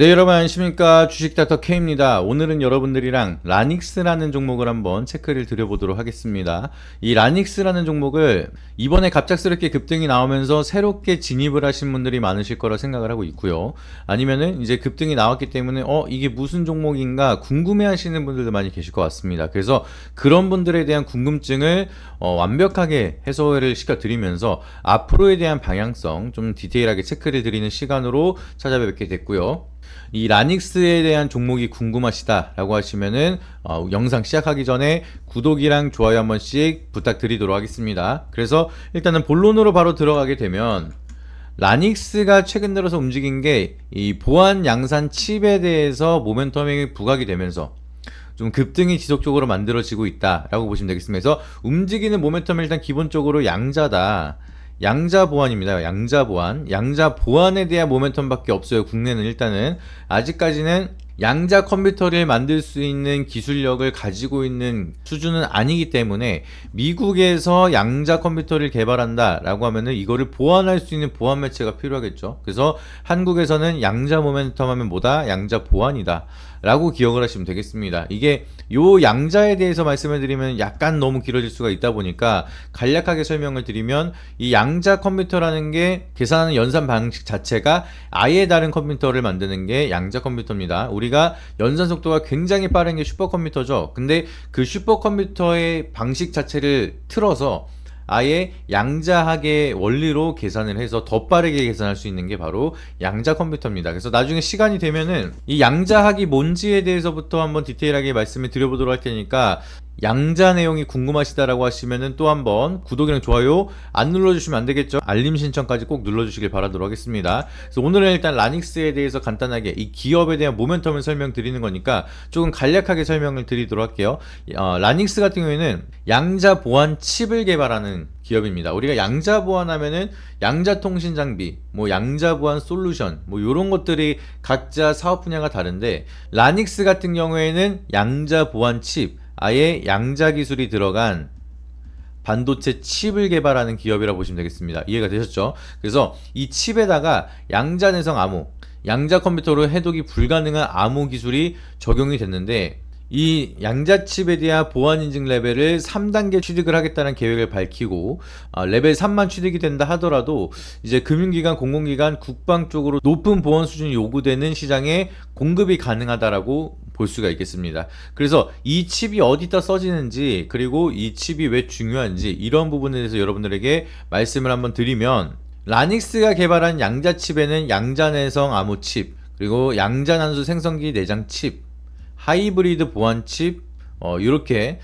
네, 여러분 안녕하십니까. 주식닥터 K입니다. 오늘은 여러분들이랑 라닉스라는 종목을 한번 체크를 드려보도록 하겠습니다. 이 라닉스라는 종목을 이번에 갑작스럽게 급등이 나오면서 새롭게 진입을 하신 분들이 많으실 거라 생각을 하고 있고요. 아니면은 이제 급등이 나왔기 때문에 이게 무슨 종목인가 궁금해 하시는 분들도 많이 계실 것 같습니다. 그래서 그런 분들에 대한 궁금증을 완벽하게 해소를 시켜드리면서 앞으로에 대한 방향성 좀 디테일하게 체크를 드리는 시간으로 찾아뵙게 됐고요. 이 라닉스에 대한 종목이 궁금하시다 라고 하시면은 영상 시작하기 전에 구독이랑 좋아요 한 번씩 부탁드리도록 하겠습니다. 그래서 일단은 본론으로 바로 들어가게 되면 라닉스가 최근 들어서 움직인 게 이 보안 양산 칩에 대해서 모멘텀이 부각이 되면서 좀 급등이 지속적으로 만들어지고 있다 라고 보시면 되겠습니다. 그래서 움직이는 모멘텀은 일단 기본적으로 양자다, 양자 보안입니다. 양자 보안. 양자 보안에 대한 모멘텀 밖에 없어요. 국내는 일단은 아직까지는 양자 컴퓨터를 만들 수 있는 기술력을 가지고 있는 수준은 아니기 때문에 미국에서 양자 컴퓨터를 개발한다 라고 하면은 이거를 보완할 수 있는 보안 매체가 필요하겠죠. 그래서 한국에서는 양자 모멘텀 하면 뭐다? 양자 보안이다 라고 기억을 하시면 되겠습니다. 이게 요 양자에 대해서 말씀을 드리면 약간 너무 길어질 수가 있다 보니까 간략하게 설명을 드리면 이 양자 컴퓨터라는 게 계산하는 연산 방식 자체가 아예 다른 컴퓨터를 만드는 게 양자 컴퓨터입니다. 우리가 연산 속도가 굉장히 빠른 게 슈퍼컴퓨터죠. 근데 그 슈퍼컴퓨터의 방식 자체를 틀어서 아예 양자학의 원리로 계산을 해서 더 빠르게 계산할 수 있는 게 바로 양자 컴퓨터입니다. 그래서 나중에 시간이 되면은 이 양자학이 뭔지에 대해서부터 한번 디테일하게 말씀을 드려보도록 할 테니까 양자 내용이 궁금하시다라고 하시면은 또 한번 구독이랑 좋아요 안 눌러주시면 안 되겠죠. 알림 신청까지 꼭 눌러주시길 바라도록 하겠습니다. 그래서 오늘은 일단 라닉스에 대해서 간단하게 이 기업에 대한 모멘텀을 설명드리는 거니까 조금 간략하게 설명을 드리도록 할게요. 라닉스 같은 경우에는 양자 보안 칩을 개발하는 기업입니다. 우리가 양자 보안하면은 양자 통신 장비, 뭐 양자 보안 솔루션, 뭐 이런 것들이 각자 사업 분야가 다른데 라닉스 같은 경우에는 양자 보안 칩, 아예 양자 기술이 들어간 반도체 칩을 개발하는 기업이라고 보시면 되겠습니다. 이해가 되셨죠? 그래서 이 칩에다가 양자 내성 암호, 양자 컴퓨터로 해독이 불가능한 암호 기술이 적용이 됐는데 이 양자 칩에 대한 보안 인증 레벨을 3단계 취득을 하겠다는 계획을 밝히고 레벨 3만 취득이 된다 하더라도 이제 금융기관, 공공기관, 국방 쪽으로 높은 보안 수준이 요구되는 시장에 공급이 가능하다라고 볼 수가 있겠습니다. 그래서 이 칩이 어디다 써지는지, 그리고 이 칩이 왜 중요한지 이런 부분에 대해서 여러분들에게 말씀을 한번 드리면, 라닉스가 개발한 양자 칩에는 양자 내성 암호 칩, 그리고 양자 난수 생성기 내장 칩, 하이브리드 보안 칩, 이렇게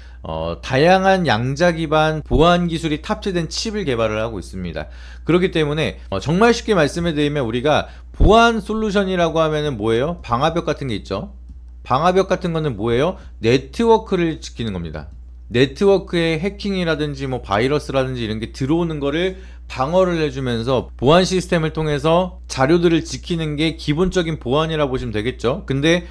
다양한 양자 기반 보안 기술이 탑재된 칩을 개발을 하고 있습니다. 그렇기 때문에 정말 쉽게 말씀을 드리면 우리가 보안 솔루션이라고 하면은 뭐예요? 방화벽 같은 게 있죠. 방화벽 같은 거는 뭐예요? 네트워크를 지키는 겁니다. 네트워크에 해킹이라든지 뭐 바이러스라든지 이런 게 들어오는 거를 방어를 해주면서 보안 시스템을 통해서 자료들을 지키는 게 기본적인 보안이라 보시면 되겠죠. 근데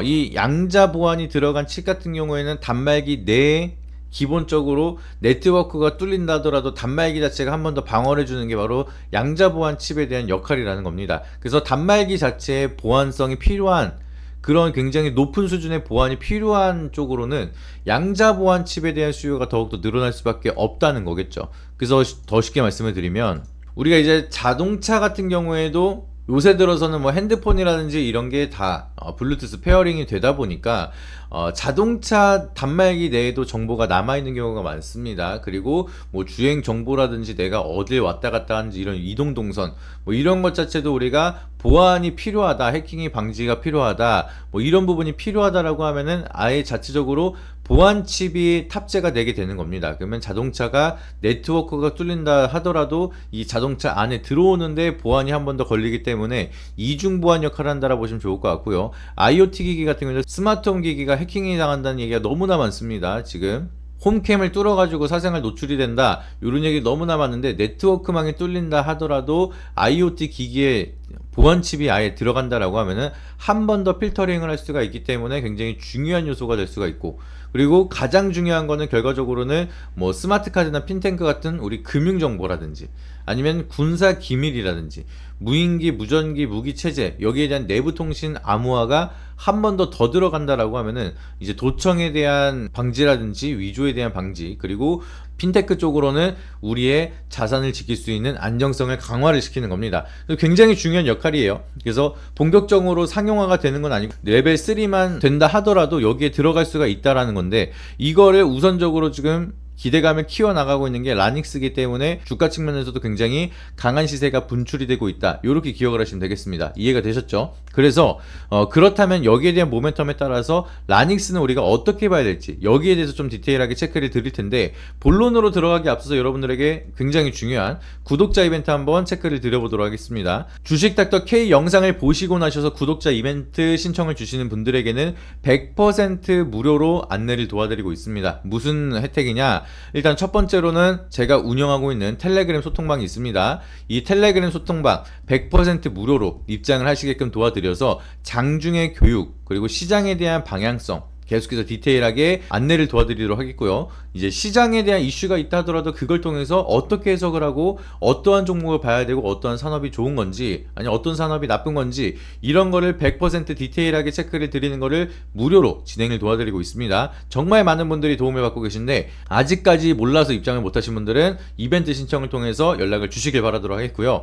이 양자 보안이 들어간 칩 같은 경우에는 단말기 내에 기본적으로 네트워크가 뚫린다 하더라도 단말기 자체가 한 번 더 방어를 해주는 게 바로 양자 보안 칩에 대한 역할이라는 겁니다. 그래서 단말기 자체의 보안성이 필요한, 그런 굉장히 높은 수준의 보안이 필요한 쪽으로는 양자 보안 칩에 대한 수요가 더욱더 늘어날 수밖에 없다는 거겠죠. 그래서 더 쉽게 말씀을 드리면 우리가 이제 자동차 같은 경우에도 요새 들어서는 뭐 핸드폰이라든지 이런 게 다 블루투스 페어링이 되다 보니까 자동차 단말기 내에도 정보가 남아있는 경우가 많습니다. 그리고 뭐 주행 정보라든지 내가 어딜 왔다 갔다 하는지 이런 이동 동선, 뭐 이런 것 자체도 우리가 보안이 필요하다, 해킹이 방지가 필요하다, 뭐 이런 부분이 필요하다라고 하면은 아예 자체적으로 보안 칩이 탑재가 되게 되는 겁니다. 그러면 자동차가 네트워크가 뚫린다 하더라도 이 자동차 안에 들어오는데 보안이 한 번 더 걸리기 때문에 이중 보안 역할을 한다라고 보시면 좋을 것 같고요. IoT 기기 같은 경우는 스마트홈 기기가 해킹이 당한다는 얘기가 너무나 많습니다. 지금 홈캠을 뚫어가지고 사생활 노출이 된다, 이런 얘기 너무나 많은데 네트워크망이 뚫린다 하더라도 IoT 기기에 보안 칩이 아예 들어간다라고 하면은 한 번 더 필터링을 할 수가 있기 때문에 굉장히 중요한 요소가 될 수가 있고, 그리고 가장 중요한 거는 결과적으로는 뭐 스마트카드나 핀탱크 같은 우리 금융정보라든지 아니면 군사 기밀이라든지 무인기, 무전기, 무기 체제 여기에 대한 내부 통신 암호화가 한 번 더 들어간다라고 하면은 이제 도청에 대한 방지라든지 위조에 대한 방지, 그리고 핀테크 쪽으로는 우리의 자산을 지킬 수 있는 안정성을 강화를 시키는 겁니다. 굉장히 중요한 역할이에요. 그래서 본격적으로 상용화가 되는 건 아니고 레벨 3만 된다 하더라도 여기에 들어갈 수가 있다라는 건데, 이거를 우선적으로 지금 기대감을 키워나가고 있는 게 라닉스이기 때문에 주가 측면에서도 굉장히 강한 시세가 분출이 되고 있다, 이렇게 기억을 하시면 되겠습니다. 이해가 되셨죠? 그래서 그렇다면 여기에 대한 모멘텀에 따라서 라닉스는 우리가 어떻게 봐야 될지 여기에 대해서 좀 디테일하게 체크를 드릴 텐데, 본론으로 들어가기 앞서서 여러분들에게 굉장히 중요한 구독자 이벤트 한번 체크를 드려보도록 하겠습니다. 주식 닥터 K 영상을 보시고 나셔서 구독자 이벤트 신청을 주시는 분들에게는 100% 무료로 안내를 도와드리고 있습니다. 무슨 혜택이냐? 일단 첫 번째로는 제가 운영하고 있는 텔레그램 소통방이 있습니다. 이 텔레그램 소통방 100% 무료로 입장을 하시게끔 도와드려서 장중의 교육, 그리고 시장에 대한 방향성 계속해서 디테일하게 안내를 도와드리도록 하겠고요. 이제 시장에 대한 이슈가 있다 하더라도 그걸 통해서 어떻게 해석을 하고 어떠한 종목을 봐야 되고 어떠한 산업이 좋은 건지 아니 어떤 산업이 나쁜 건지 이런 거를 100% 디테일하게 체크를 드리는 거를 무료로 진행을 도와드리고 있습니다. 정말 많은 분들이 도움을 받고 계신데 아직까지 몰라서 입장을 못 하신 분들은 이벤트 신청을 통해서 연락을 주시길 바라도록 하겠고요.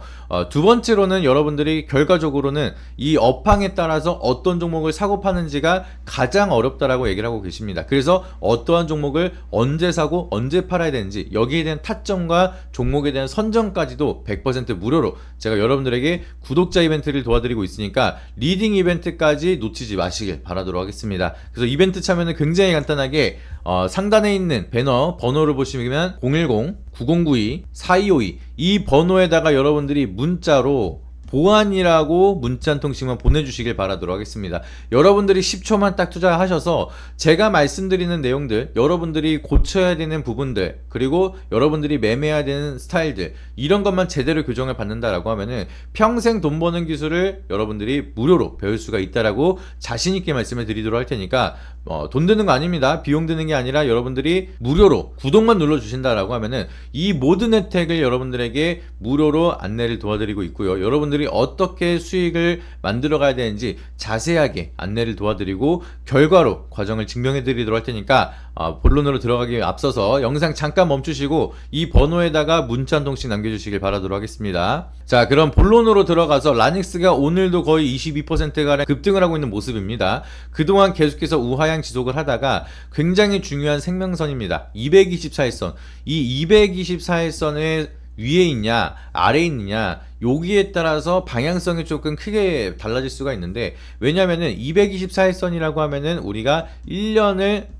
두 번째로는 여러분들이 결과적으로는 이 업황에 따라서 어떤 종목을 사고 파는지가 가장 어렵다라고 얘기를 하고 계십니다. 그래서 어떠한 종목을 언제 사고 언제 팔아야 되는지 여기에 대한 타점과 종목에 대한 선정까지도 100% 무료로 제가 여러분들에게 구독자 이벤트를 도와드리고 있으니까 리딩 이벤트까지 놓치지 마시길 바라도록 하겠습니다. 그래서 이벤트 참여는 굉장히 간단하게 상단에 있는 배너 번호를 보시면 010-9092-4252 이 번호에다가 여러분들이 문자로 보안이라고 문자 한 통씩만 보내주시길 바라도록 하겠습니다. 여러분들이 10초만 딱 투자하셔서 제가 말씀드리는 내용들, 여러분들이 고쳐야 되는 부분들, 그리고 여러분들이 매매해야 되는 스타일들 이런 것만 제대로 교정을 받는다라고 하면은 평생 돈 버는 기술을 여러분들이 무료로 배울 수가 있다라고 자신있게 말씀을 드리도록 할 테니까 돈 드는 거 아닙니다. 비용 드는 게 아니라 여러분들이 무료로 구독만 눌러주신다라고 하면은 이 모든 혜택을 여러분들에게 무료로 안내를 도와드리고 있고요. 여러분들이 어떻게 수익을 만들어 가야 되는지 자세하게 안내를 도와드리고 결과로 과정을 증명해 드리도록 할 테니까 본론으로 들어가기 앞서서 영상 잠깐 멈추시고 이 번호에다가 문자 한 통씩 남겨주시길 바라도록 하겠습니다. 자, 그럼 본론으로 들어가서 라닉스가 오늘도 거의 22%가량 급등을 하고 있는 모습입니다. 그동안 계속해서 우하향 지속을 하다가 굉장히 중요한 생명선입니다. 224일선. 이 224일선의 위에 있냐 아래에 있느냐 여기에 따라서 방향성이 조금 크게 달라질 수가 있는데, 왜냐면은 224일선이라고 하면은 우리가 1년을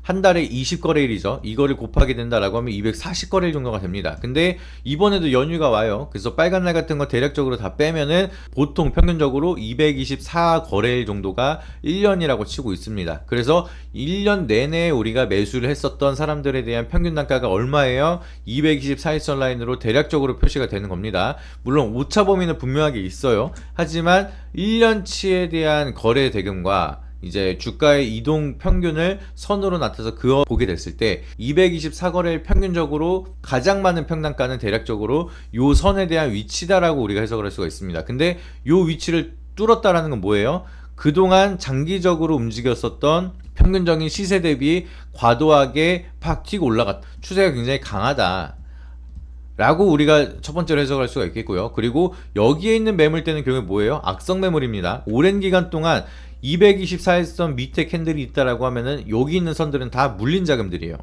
한 달에 20거래일이죠. 이거를 곱하게 된다라고 하면 240거래일 정도가 됩니다. 근데 이번에도 연휴가 와요. 그래서 빨간 날 같은 거 대략적으로 다 빼면은 보통 평균적으로 224거래일 정도가 1년이라고 치고 있습니다. 그래서 1년 내내 우리가 매수를 했었던 사람들에 대한 평균 단가가 얼마예요? 224일선 라인으로 대략적으로 표시가 되는 겁니다. 물론 오차 범위는 분명하게 있어요. 하지만 1년치에 대한 거래 대금과 이제 주가의 이동 평균을 선으로 나타내서 그어 보게 됐을 때 224거래일 평균적으로 가장 많은 평단가는 대략적으로 요 선에 대한 위치다라고 우리가 해석을 할 수가 있습니다. 근데 요 위치를 뚫었다라는 건 뭐예요? 그동안 장기적으로 움직였었던 평균적인 시세 대비 과도하게 팍 튀고 올라갔다, 추세가 굉장히 강하다 라고 우리가 첫 번째로 해석을 할 수가 있겠고요. 그리고 여기에 있는 매물대는 결국 뭐예요? 악성 매물입니다. 오랜 기간 동안 224일선 밑에 캔들이 있다라고 하면은 여기 있는 선들은 다 물린 자금들이에요.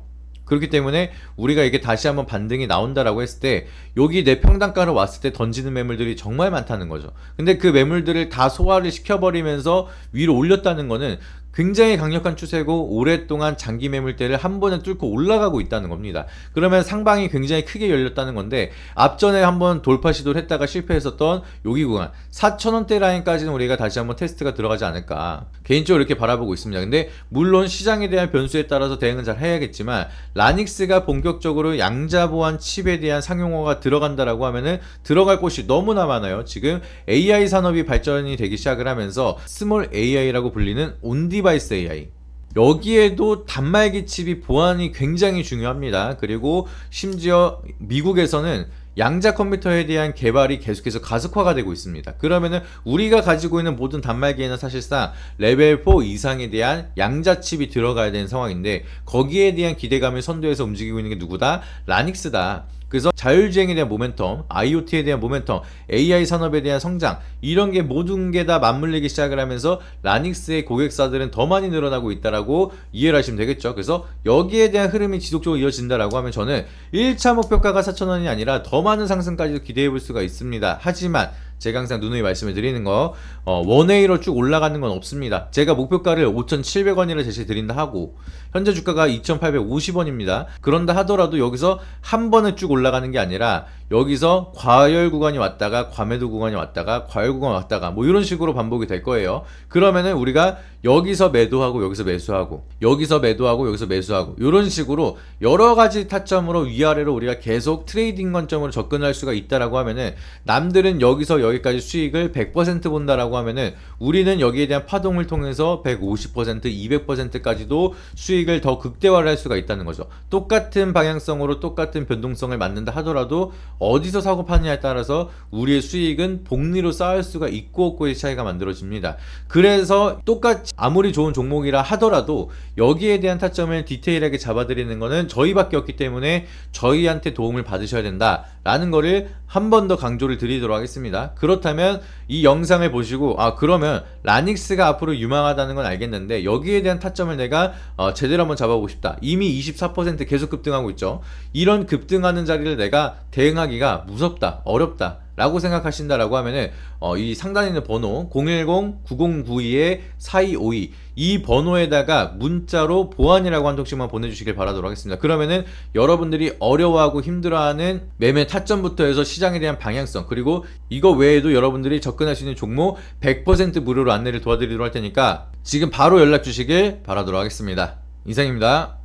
그렇기 때문에 우리가 이게 다시 한번 반등이 나온다라고 했을 때 여기 내 평단가로 왔을 때 던지는 매물들이 정말 많다는 거죠. 근데 그 매물들을 다 소화를 시켜버리면서 위로 올렸다는 거는 굉장히 강력한 추세고 오랫동안 장기 매물대를 한 번에 뚫고 올라가고 있다는 겁니다. 그러면 상방이 굉장히 크게 열렸다는 건데, 앞전에 한번 돌파 시도를 했다가 실패했었던 여기 구간 4,000원대 라인까지는 우리가 다시 한번 테스트가 들어가지 않을까 개인적으로 이렇게 바라보고 있습니다. 근데 물론 시장에 대한 변수에 따라서 대응은 잘 해야겠지만 라닉스가 본격적으로 양자보안 칩에 대한 상용화가 들어간다라고 하면은 들어갈 곳이 너무나 많아요. 지금 AI 산업이 발전이 되기 시작을 하면서 스몰 AI라고 불리는 온디바이스 AI, 여기에도 단말기 칩이 보안이 굉장히 중요합니다. 그리고 심지어 미국에서는 양자 컴퓨터에 대한 개발이 계속해서 가속화가 되고 있습니다. 그러면은 우리가 가지고 있는 모든 단말기에는 사실상 레벨 4 이상에 대한 양자 칩이 들어가야 되는 상황인데, 거기에 대한 기대감을 선도해서 움직이고 있는 게 누구다? 라닉스다. 그래서 자율주행에 대한 모멘텀, IoT에 대한 모멘텀, AI 산업에 대한 성장, 이런 게 모든 게 다 맞물리기 시작을 하면서 라닉스의 고객사들은 더 많이 늘어나고 있다라고 이해를 하시면 되겠죠. 그래서 여기에 대한 흐름이 지속적으로 이어진다라고 하면 저는 1차 목표가가 4,000원이 아니라 더 많은 상승까지도 기대해 볼 수가 있습니다. 하지만 제가 항상 누누이 말씀을 드리는 거, 원웨이로 쭉 올라가는 건 없습니다. 제가 목표가를 5,700원이라 제시해 드린다 하고 현재 주가가 2,850원입니다. 그런다 하더라도 여기서 한 번에 쭉 올라가는 게 아니라 여기서 과열 구간이 왔다가 과매도 구간이 왔다가 과열 구간이 왔다가 뭐 이런 식으로 반복이 될 거예요. 그러면은 우리가 여기서 매도하고 여기서 매수하고 여기서 매도하고 여기서 매수하고 이런 식으로 여러 가지 타점으로 위아래로 우리가 계속 트레이딩 관점으로 접근할 수가 있다라고 하면은, 남들은 여기서 여기까지 수익을 100% 본다라고 하면은 우리는 여기에 대한 파동을 통해서 150%, 200%까지도 수익을 더 극대화를 할 수가 있다는 거죠. 똑같은 방향성으로 똑같은 변동성을 만든다 하더라도 어디서 사고 파느냐에 따라서 우리의 수익은 복리로 쌓을 수가 있고 없고의 차이가 만들어집니다. 그래서 똑같이 아무리 좋은 종목이라 하더라도 여기에 대한 타점을 디테일하게 잡아드리는 거는 저희밖에 없기 때문에 저희한테 도움을 받으셔야 된다라는 거를 한 번 더 강조를 드리도록 하겠습니다. 그렇다면 이 영상을 보시고 그러면 라닉스가 앞으로 유망하다는 건 알겠는데 여기에 대한 타점을 내가 제대로 한번 잡아보고 싶다. 이미 24% 계속 급등하고 있죠. 이런 급등하는 자리를 내가 대응하기가 무섭다, 어렵다 라고 생각하신다라고 하면은 이 상단에 있는 번호 010-9092-4252 이 번호에다가 문자로 보안이라고 한 통씩만 보내주시길 바라도록 하겠습니다. 그러면은 여러분들이 어려워하고 힘들어하는 매매 타점부터 해서 시장에 대한 방향성, 그리고 이거 외에도 여러분들이 접근할 수 있는 종목 100% 무료로 안내를 도와드리도록 할 테니까 지금 바로 연락 주시길 바라도록 하겠습니다. 이상입니다.